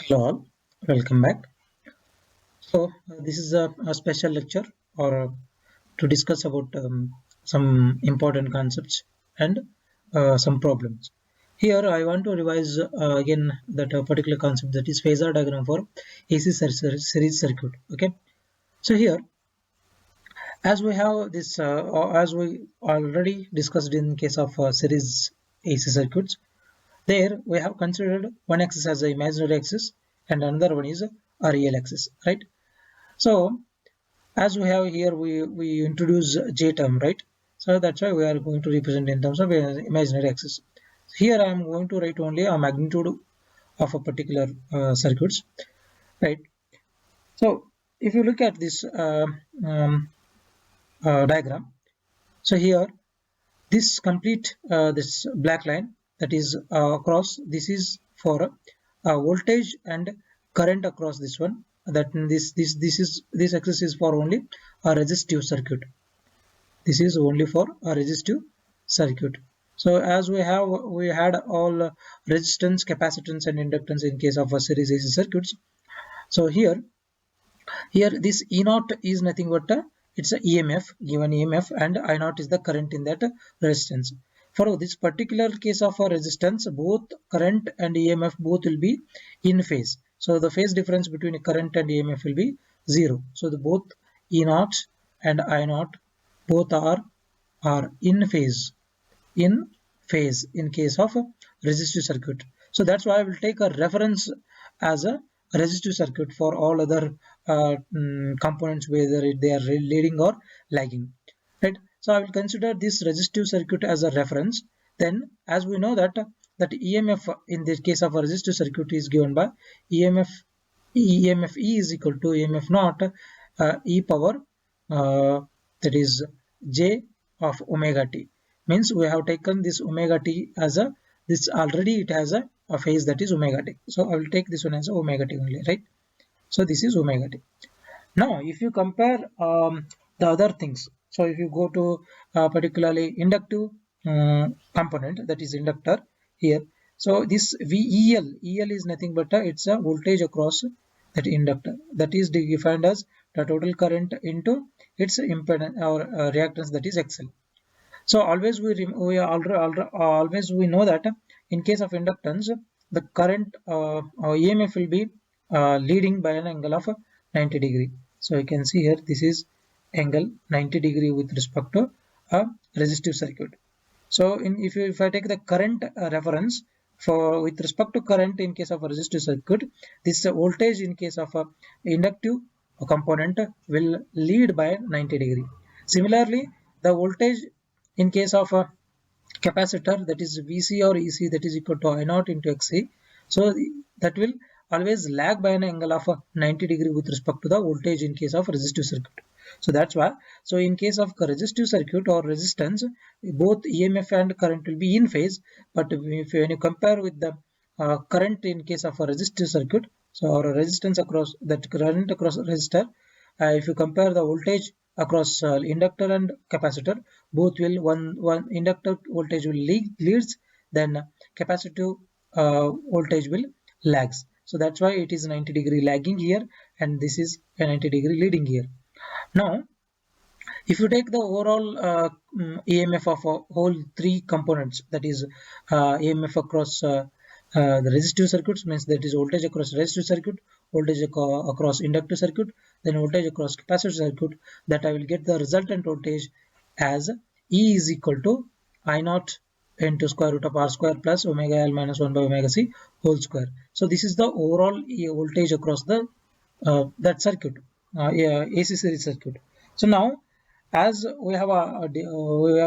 Hello all, welcome back. This is a special lecture or to discuss about some important concepts and some problems. Here I want to revise again that particular concept, that is phasor diagram for AC series circuit. Okay, so here as we have this or as we already discussed in case of series AC circuits, there we have considered one axis as an imaginary axis and another one is a real axis, right? So as we have here, we introduce j term, right? So that's why we are going to represent in terms of imaginary axis. Here I am going to write only a magnitude of a particular circuits, right? So if you look at this diagram, so here this complete this black line that is across, this is for voltage and current across this one. That this axis is for only a resistive circuit. This is only for a resistive circuit. So as we had all resistance, capacitance and inductance in case of a series AC circuits. So here this E naught is nothing but it's a EMF, given EMF, and I naught is the current in that resistance. For this particular case of a resistance, both current and EMF both will be in phase. So the phase difference between current and EMF will be 0. So the both E naught and I naught both are in phase in case of a resistive circuit. So that's why I will take a reference as a resistive circuit for all other components, whether they are leading or lagging, right? So I will consider this resistive circuit as a reference. Then as we know that EMF in the case of a resistive circuit is given by EMF E is equal to EMF naught e power that is j of omega t. Means we have taken this omega t as a, this already it has a phase, that is omega t. So I will take this one as omega t only, right? So this is omega t. Now if you compare the other things, so if you go to particularly inductive component, that is inductor here. So this VEL is nothing but it's a voltage across that inductor, that is defined as the total current into its impedance or reactance, that is XL. So always always we know that in case of inductance, the current EMF will be leading by an angle of 90 degree. So you can see here this is angle 90 degree with respect to a resistive circuit. So if I take the current reference for with respect to current in case of a resistive circuit, this voltage in case of a inductive component will lead by 90 degree. Similarly, the voltage in case of a capacitor, that is VC or EC, that is equal to I naught into XC. So that will always lag by an angle of 90 degree with respect to the voltage in case of resistive circuit. So that's why, so in case of resistive circuit or resistance, both EMF and current will be in phase. But if when you compare with the current in case of a resistive circuit, so or a resistance across that current across resistor, if you compare the voltage across inductor and capacitor, both will one inductor voltage will leads, then capacitive voltage will lags. So that's why it is 90 degree lagging here, and this is a 90 degree leading here. Now if you take the overall EMF of whole three components, that is EMF across the resistive circuits, means that is voltage across resistive circuit, voltage across inductive circuit, then voltage across capacitor circuit, that I will get the resultant voltage as E is equal to I naught into square root of R square plus omega L minus 1 by omega C whole square. So this is the overall voltage across the that circuit, AC series circuit. So now as we have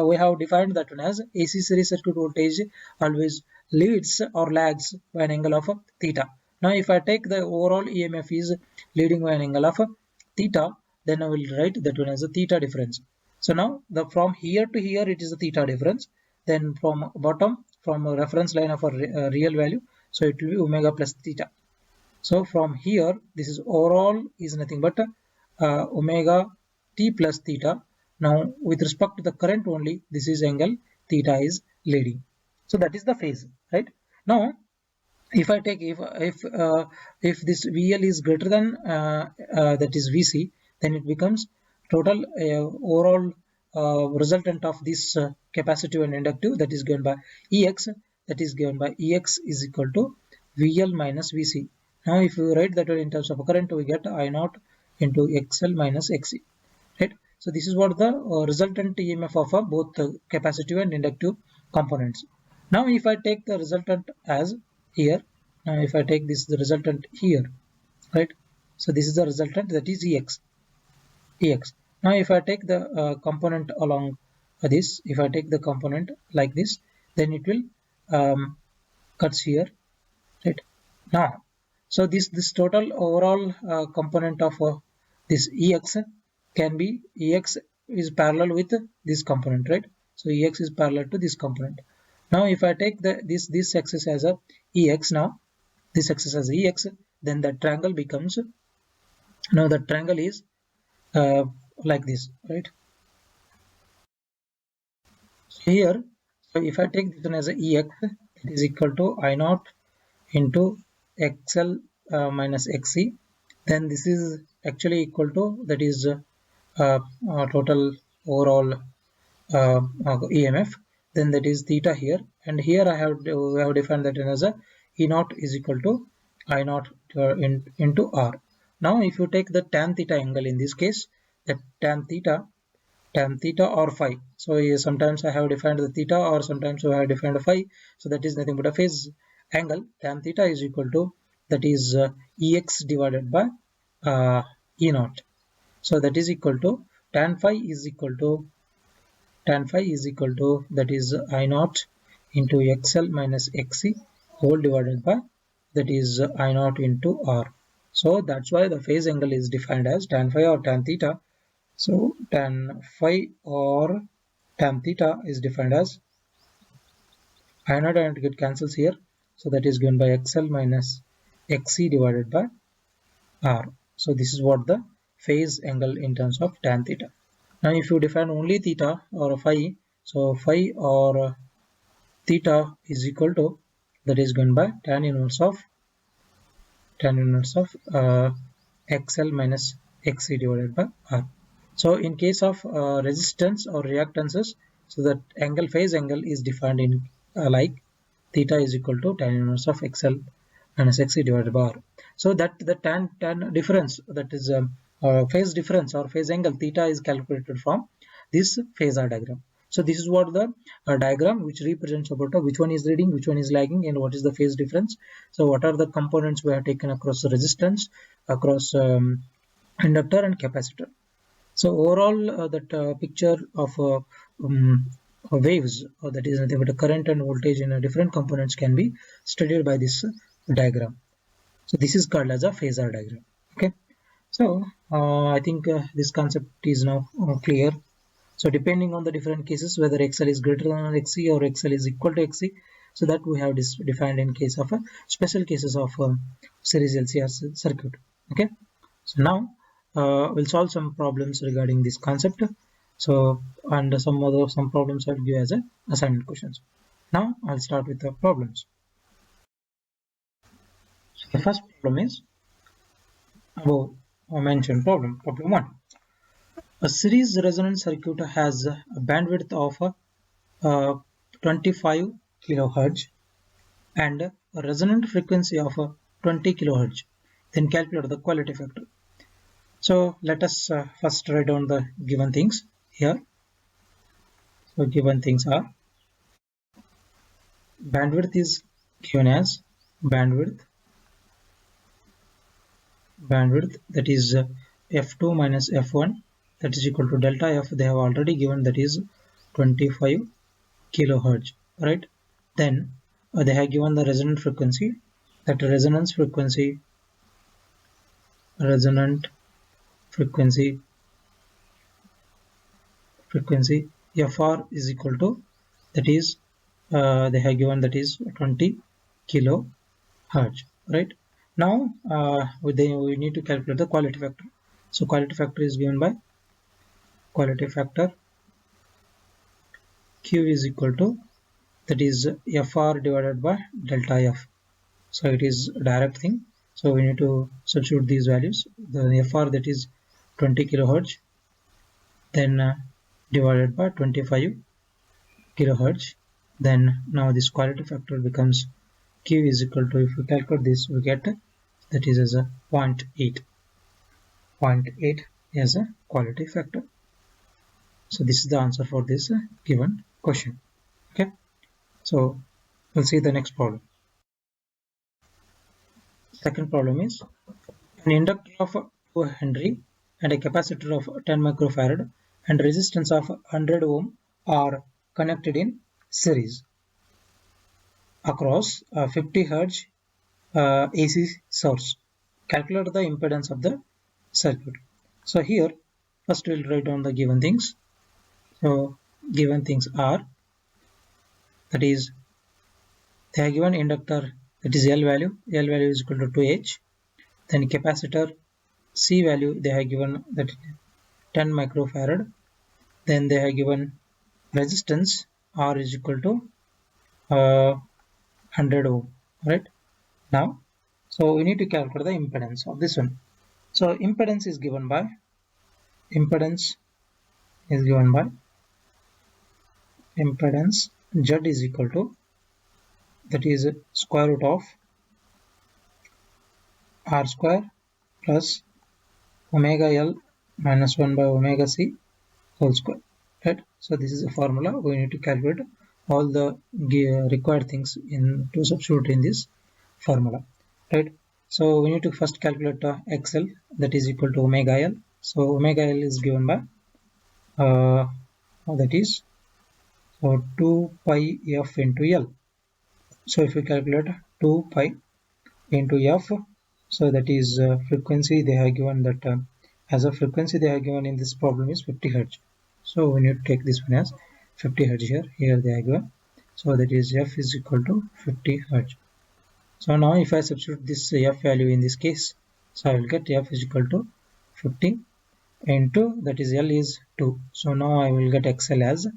we have defined that one as AC series circuit voltage always leads or lags by an angle of theta. Now if I take the overall EMF is leading by an angle of theta, then I will write that one as a theta difference. So now the from here to here it is a theta difference, then from bottom from a reference line of a real value, so it will be omega plus theta. So from here this is overall is nothing but omega t plus theta. Now with respect to the current only, this is angle theta is leading. So that is the phase, right? Now if I take if this VL is greater than that is VC, then it becomes total overall resultant of this capacitive and inductive, that is given by EX, that is given by EX is equal to VL minus VC. Now if you write that in terms of current, we get I naught into XL minus XC, right? So this is what the resultant EMF of both capacitive and inductive components. Now if I take the resultant as here, if I take this the resultant here, right? So this is the resultant, that is EX. Now if I take the component along this, if I take the component like this, then it will cuts here, right? Now, so this total overall component of this EX can be, EX is parallel with this component, right? So EX is parallel to this component. Now if I take this axis as a EX, now this axis as EX, then the triangle becomes, now the triangle is like this, right? So here, so if I take this one as a EX, it is equal to I naught into XL minus XC, then this is actually equal to, that is total overall EMF, then that is theta here, and here I have defined that as a E naught is equal to I naught into R. Now if you take the tan theta angle in this case, that tan theta or phi. So sometimes I have defined the theta, or sometimes I have defined phi. So that is nothing but a phase angle. Tan theta is equal to, that is Ex divided by E naught. So that is equal to tan phi is equal to that is I naught into XL minus XC whole divided by, that is I naught into R. So that's why the phase angle is defined as tan phi or tan theta. So tan phi or tan theta is defined as I naught, and get cancels here. So that is given by XL minus XC divided by R. So this is what the phase angle in terms of tan theta. Now if you define only theta or phi, so phi or theta is equal to, that is given by tan inverse of XL minus XC divided by R. So in case of resistance or reactances, so that angle, phase angle is defined in like theta is equal to tan inverse of XL minus XC divided by R. So that the tan difference, that is phase difference or phase angle theta, is calculated from this phasor diagram. So this is what the diagram which represents about which one is leading, which one is lagging, and what is the phase difference. So what are the components we have taken across the resistance, across inductor and capacitor. So overall that picture of waves, that is nothing but a current and voltage in different components, can be studied by this diagram. So this is called as a phasor diagram. Okay. So I think this concept is now clear. So depending on the different cases, whether XL is greater than XC or XL is equal to XC, so that we have defined in case of special cases of series LCR circuit. Okay. So now we'll solve some problems regarding this concept. So and some problems I'll give as a assignment questions. Now I'll start with the problems. So the first problem is above mentioned problem 1. A series resonance circuit has a bandwidth of 25 kilohertz and a resonant frequency of 20 kilohertz. Then calculate the quality factor. So let us first write down the given things here. So given things are, bandwidth is given as bandwidth that is f2 minus f1, that is equal to delta f. They have already given, that is 25 kilohertz, right? Then they have given the resonant frequency, that resonant frequency fr is equal to, that is they have given, that is 20 kilohertz, right? Now we need to calculate the quality factor. So quality factor is given by quality factor Q is equal to, that is fr divided by delta f. so it is a direct thing. So we need to substitute these values. The FR, that is 20 kilohertz, then divided by 25 kilohertz. Then now this quality factor becomes Q is equal to, if we calculate this, we get that is as a 0.8. 0.8 as a quality factor. So this is the answer for this given question. Okay, so we'll see the next problem. Second problem is, an inductor of 2 Henry and a capacitor of 10 microfarad and resistance of 100 ohm are connected in series across a 50 Hz AC source. Calculate the impedance of the circuit. So here first we'll write down the given things. So given things are, that is, they are given inductor, that is L value is equal to 2H. Then capacitor C value they have given, that 10 microfarad. Then they have given resistance R is equal to 100 ohm, right? Now, so we need to calculate the impedance of this one. So impedance is given by impedance Z is equal to, that is square root of R square plus omega L minus 1 by omega C whole square, right? So this is a formula. We need to calculate all the required things in to substitute in this formula, right? So we need to first calculate XL, that is equal to omega L. So omega L is given by that is 2 pi f into L. So if we calculate 2 pi into f, so that is frequency they have given, that as a frequency they have given in this problem is 50 Hz. So we need to take this one as 50 Hz here they have given. So that is f is equal to 50 Hz. So now if I substitute this f value in this case, so I will get f is equal to 50 into, that is L is 2. So now I will get XL as,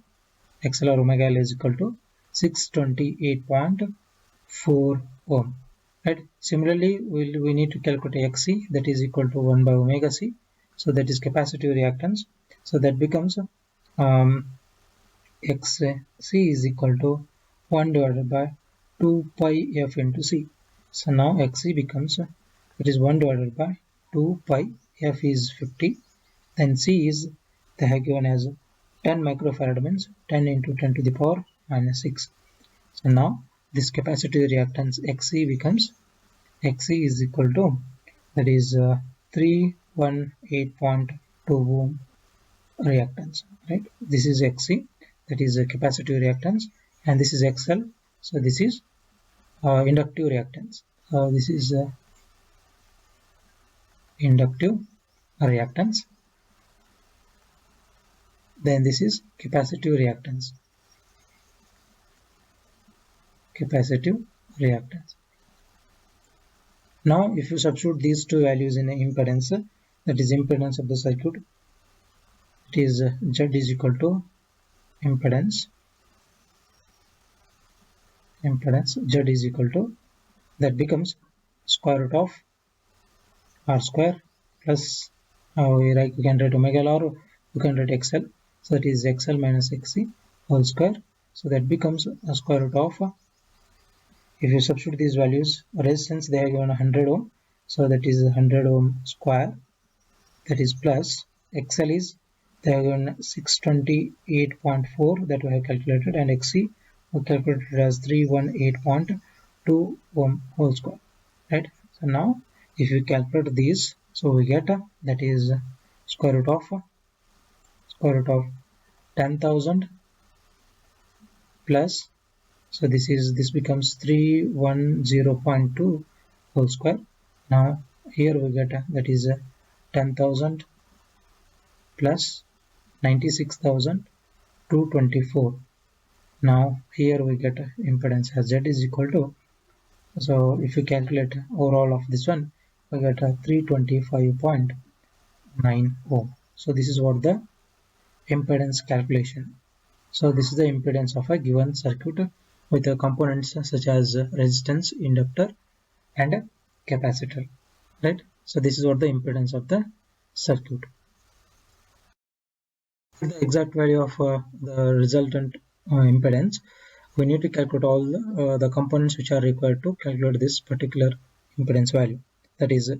XL or omega L is equal to 628.4 ohm. Right. Similarly, we need to calculate XC, that is equal to 1 by omega C. So that is capacitive reactance. So that becomes XC is equal to 1 divided by 2 pi f into C. So now XC becomes, it is 1 divided by 2 pi, f is 50, then C is, they have given as 10 microfarad, means 10 into 10 to the power minus 6. So now this capacitive reactance XC becomes, XC is equal to, that is 318.2 ohm reactance, right? This is XC, that is a capacitive reactance, and this is XL, so this is inductive reactance. This is inductive reactance. Then this is capacitive reactance. Capacitive reactance. Now if you substitute these two values in the impedance, that is impedance of the circuit, it is Z is equal to impedance Z is equal to, that becomes square root of R square plus we can write omega L or you can write XL, so that is XL minus XC whole square. So that becomes a square root of, if you substitute these values, resistance they have given 100 ohm, so that is 100 ohm square, that is plus XL is they have given 628.4 that we have calculated, and XC we calculated as 318.2 ohm whole square, right? So now if you calculate these, so we get that is square root of 10,000 plus, so this becomes 310.2 whole square. Now here we get that is 10,000 plus 96,224. Now here we get impedance as Z is equal to, so if you calculate overall of this one, we get 325.9 ohm. So this is what the impedance calculation. So this is the impedance of a given circuit with the components such as resistance, inductor, and a capacitor, right? So this is what the impedance of the circuit. For the exact value of the resultant impedance, we need to calculate all the components which are required to calculate this particular impedance value. That is,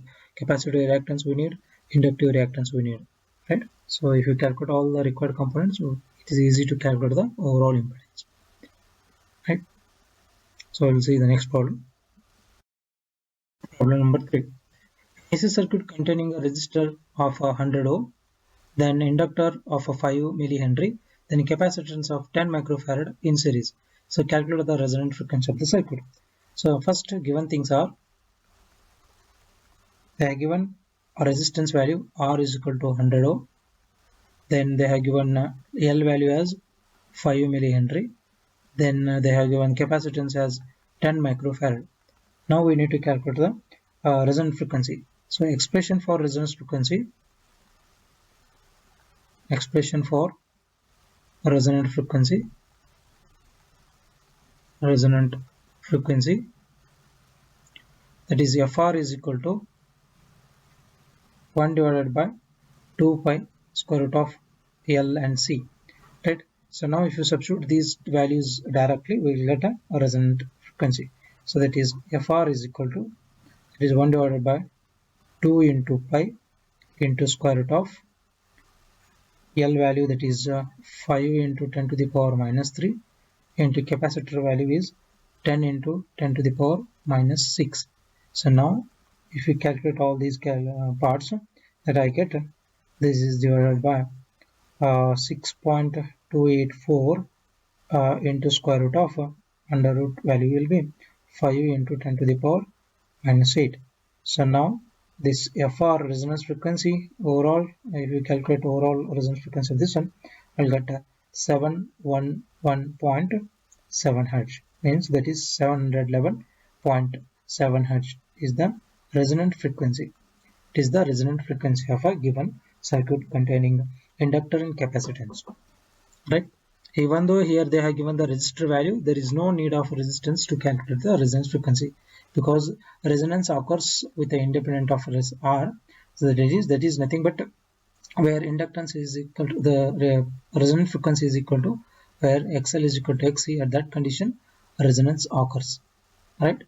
capacitive reactance we need, inductive reactance we need, right? So if you calculate all the required components, it is easy to calculate the overall impedance, right? So we'll see the next problem. Problem number 3. AC circuit containing a resistor of 100 ohm, then inductor of a 5 millihenry, then capacitance of 10 microfarad in series. So calculate the resonant frequency of the circuit. So first given things are, they have given a resistance value R is equal to 100 ohm, then they have given L value as 5 millihenry, then they have given capacitance as 10 microfarad. Now we need to calculate the resonant frequency. So expression for resonance frequency, resonant frequency that is Fr is equal to 1 divided by 2 pi square root of L and C, right? So now if you substitute these values directly, we will get a resonant frequency. So that is Fr is equal to, it is 1 divided by 2 into pi into square root of L value, that is 5 into 10 to the power minus 3 into capacitor value is 10 into 10 to the power minus 6. So now if we calculate all these parts that I get, this is divided by 6.284 into square root of under root value will be 5 into 10 to the power minus 8. So now this Fr resonance frequency overall, if we calculate overall resonance frequency of this one, I'll get 711.7 Hz, means that is 711.7 Hz is the resonant frequency. It is the resonant frequency of a given circuit containing inductor and capacitance, right? Even though here they have given the resistor value, there is no need of resistance to calculate the resonance frequency, because resonance occurs with the independent of R. So that is nothing but where inductance is equal to the resonant frequency is equal to where XL is equal to XC. At that condition, resonance occurs, right?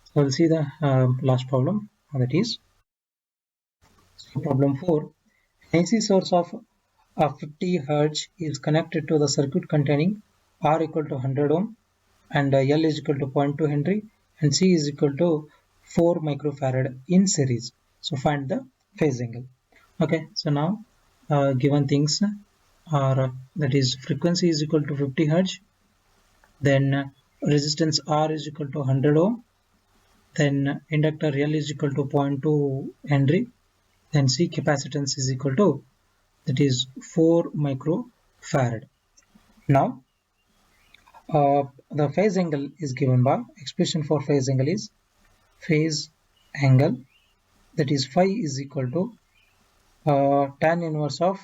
So we'll see the last problem, that is problem 4. AC source of 50 Hz is connected to the circuit containing R equal to 100 ohm and L is equal to 0.2 Henry and C is equal to 4 microfarad in series. So find the phase angle. Okay, so now given things are, that is frequency is equal to 50 Hz, then resistance R is equal to 100 ohm, then inductor L is equal to 0.2 Henry, then C capacitance is equal to, that is 4 microfarad. Now the phase angle is given by, expression for phase angle is phase angle, that is phi is equal to tan inverse of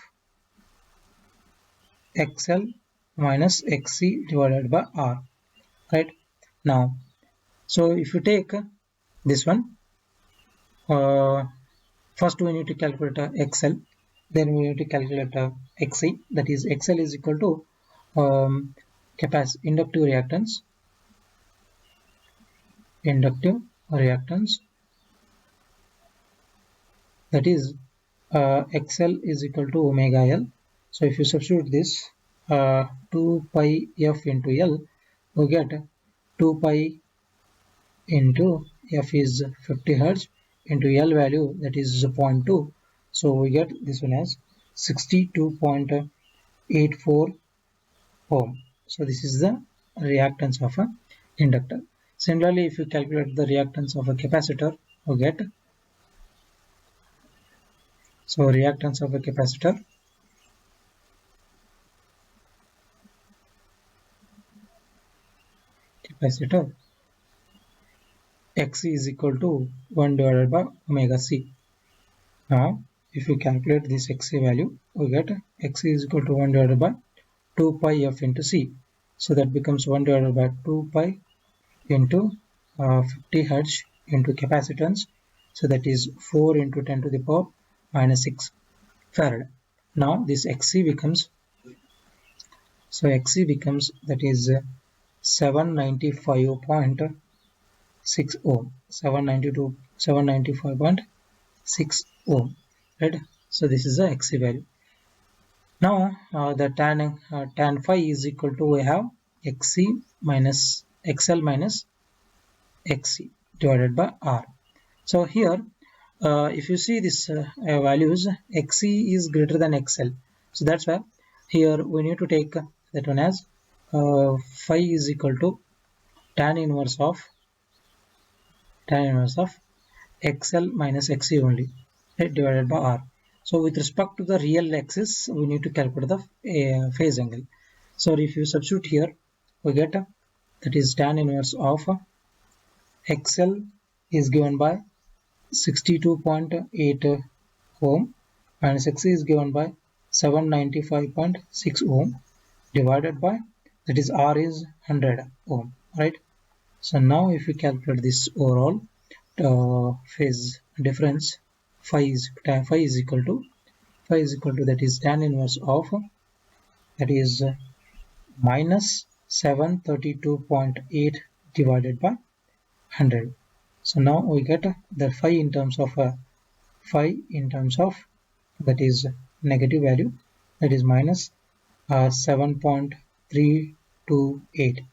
XL minus XC divided by R, right? Now so if you take this one, first we need to calculate XL, then we need to calculate XC, that is XL is equal to inductive reactance, that is XL is equal to omega L. So if you substitute this 2 pi F into L, we get 2 pi into F is 50 Hz into L value, that is 0.2. So we get this one as 62.84 ohm. So this is the reactance of an inductor. Similarly, if you calculate the reactance of a capacitor, we get, so reactance of a capacitor Xc is equal to 1 divided by omega C. Now if you calculate this Xc value, we get Xc is equal to 1 divided by 2 pi F into C. So that becomes 1 divided by 2 pi into 50 hertz into capacitance, so that is 4 into 10 to the power minus 6 farad. Now this Xc becomes, so Xc becomes, that is 795.6 ohm, 795.6 ohm, right? So this is the Xc value. Now the tan phi is equal to, we have Xc minus XL minus Xc divided by R. So here if you see this values, Xc is greater than XL, so that's why here we need to take that one as phi is equal to tan inverse of XL minus Xc only, right, divided by R. So with respect to the real axis, we need to calculate the phase angle. So if you substitute here, we get that is tan inverse of XL is given by 62.8 ohm minus Xc is given by 795.6 ohm divided by, that is R is 100 ohm, right? So now if we calculate this overall phase difference, phi is equal to that is tan inverse of, that is minus 732.8 divided by 100. So now we get the phi in terms of that is negative value, that is minus 7.328.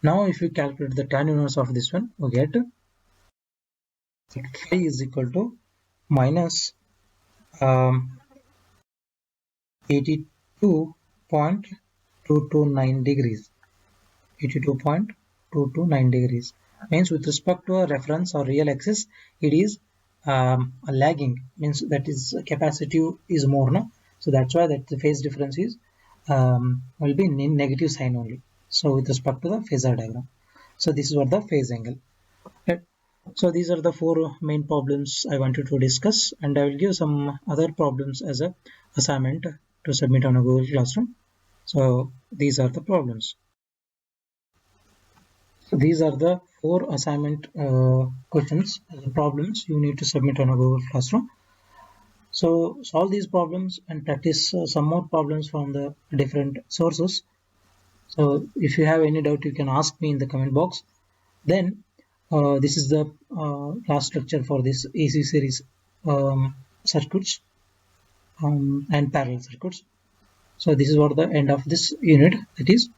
Now if we calculate the tan inverse of this one, we get phi is equal to minus 82.229 degrees. 82.229 degrees means with respect to a reference or real axis, it is lagging, means that is capacitive is more, no? So that's why that the phase difference is will be in negative sign only. So with respect to the phasor diagram, so this is what the phase angle, right? So these are the four main problems I wanted to discuss, and I will give some other problems as a assignment to submit on a Google Classroom. So these are the problems. So these are the four assignment questions, problems you need to submit on a Google Classroom. So solve these problems and practice some more problems from the different sources. So if you have any doubt, you can ask me in the comment box. Then this is the last lecture for this AC series circuits and parallel circuits. So this is what the end of this unit, that is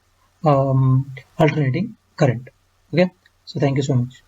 alternating current. Okay, so thank you so much.